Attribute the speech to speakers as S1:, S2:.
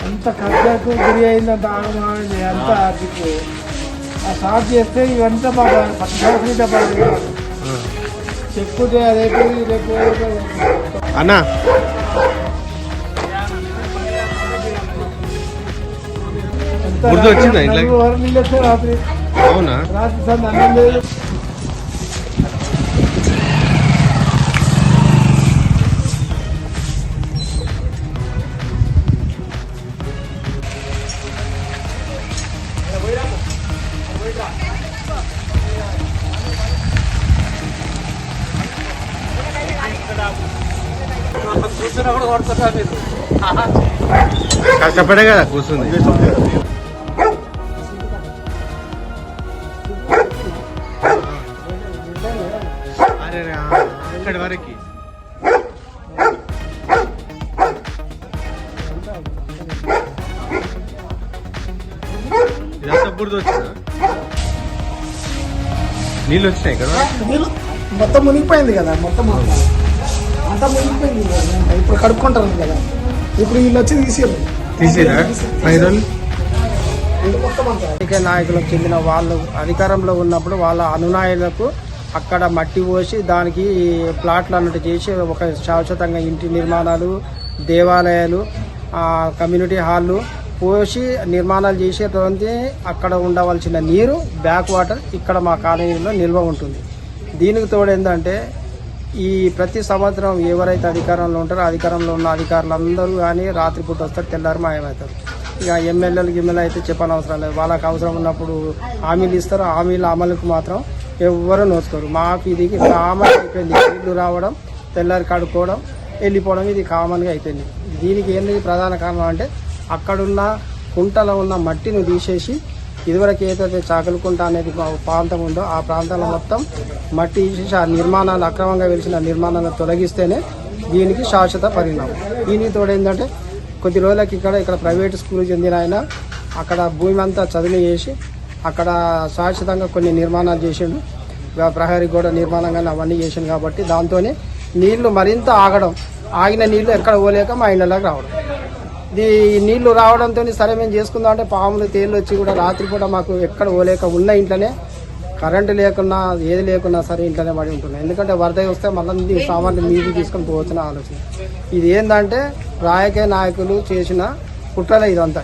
S1: అంత కబ్జాకు గురి అయిందంత ఆగమైంది. అంత దిక్కు ఆ సాఫ్ చేస్తే ఇవంతా బాగా పట్టుకుంటే చెప్పుకుంటే రేపు రేపు
S2: అన్నా గుర్తు వచ్చిందా ఇంట్లో?
S1: నీళ్ళు వస్తే రాత్రి
S2: అవునా?
S1: రాత్రి సార్ అన్నం లేదు.
S2: కష్టపడే కదా కూర్చుంది. అరే అక్కడి వరకు ఇదంతా బురద వచ్చిందా? నీళ్ళు వచ్చినాయి కదా?
S1: మొత్తం మునిగిపోయింది కదా, మొత్తం అంతా మునిగిపోయింది. ఇప్పుడు కడుక్కుంటారు కదా, ఇప్పుడు వీళ్ళు వచ్చి
S2: తీసిరా 5 రోజులు.
S1: రాజకీయ నాయకులకు చెందిన వాళ్ళు అధికారంలో ఉన్నప్పుడు వాళ్ళ అనునాయులకు అక్కడ మట్టి పోసి దానికి ప్లాట్లు అన్నట్టు చేసి ఒక శాశ్వతంగా ఇంటి నిర్మాణాలు, దేవాలయాలు, కమ్యూనిటీ హాళ్ళు పోసి నిర్మాణాలు చేసేటువంటి అక్కడ ఉండవలసిన నీరు బ్యాక్ వాటర్ ఇక్కడ మా కాలనీలో నిల్వ ఉంటుంది. దీనికి తోడు ఏంటంటే ఈ ప్రతి సంవత్సరం ఎవరైతే అధికారంలో ఉంటారో అధికారంలో ఉన్న అధికారులందరూ కానీ రాత్రిపూట వస్తారు, తెల్లారి మాయమవుతారు. ఇక ఎమ్మెల్యేలు అయితే చెప్పని అవసరం లేదు. వాళ్ళకి అవసరం ఉన్నప్పుడు హామీలు ఇస్తారు, హామీల అమలుకు మాత్రం ఎవ్వరూ నోచుకోరు. మాకు ఇది కామన్ అయిపోయింది. నీళ్లు రావడం, తెల్లారి కడుక్కోవడం, వెళ్ళిపోవడం ఇది కామన్గా అయిపోయింది. దీనికి ఏంటి ప్రధాన కారణం అంటే అక్కడున్న కుంటలో ఉన్న మట్టిని తీసేసి ఇదివరకు ఏదైతే చాకలికుంట అనేది ప్రాంతం ఉందో ఆ ప్రాంతంలో మొత్తం మట్టి తీసేసి ఆ నిర్మాణాలు అక్రమంగా వెలిసిన నిర్మాణాలను తొలగిస్తేనే దీనికి శాశ్వత పరిణామం. దీనికి తోడు ఏంటంటే కొద్ది రోజులకి ఇక్కడ ప్రైవేట్ స్కూల్ చెందిన ఆయన అక్కడ భూమి అంతా చదును చేసి అక్కడ శాశ్వతంగా కొన్ని నిర్మాణాలు చేసిండు. ప్రహరీ గోడ నిర్మాణం కానీ అవన్నీ చేసిండు. కాబట్టి దాంతో నీళ్లు మరింత ఆగిన నీళ్లు ఎక్కడ పోలేక మా ఇళ్ళలోకి రావడం. ఇది నీళ్లు రావడంతో సరే మేము చేసుకుందాం అంటే పాములు తేళ్ళు వచ్చి కూడా రాత్రిపూట మాకు ఎక్కడ పోలేక ఉన్న ఇంట్లోనే కరెంటు లేకున్నా ఏది లేకున్నా సరే ఇంట్లోనే పడి ఉంటున్నాయి. ఎందుకంటే వరద వస్తే మళ్ళీ సామాన్లు నీళ్ళు తీసుకొని పోవచ్చిన ఆలోచన. ఇది ఏంటంటే రాజకీయ నాయకులు చేసిన కుట్రలే ఇదంతా.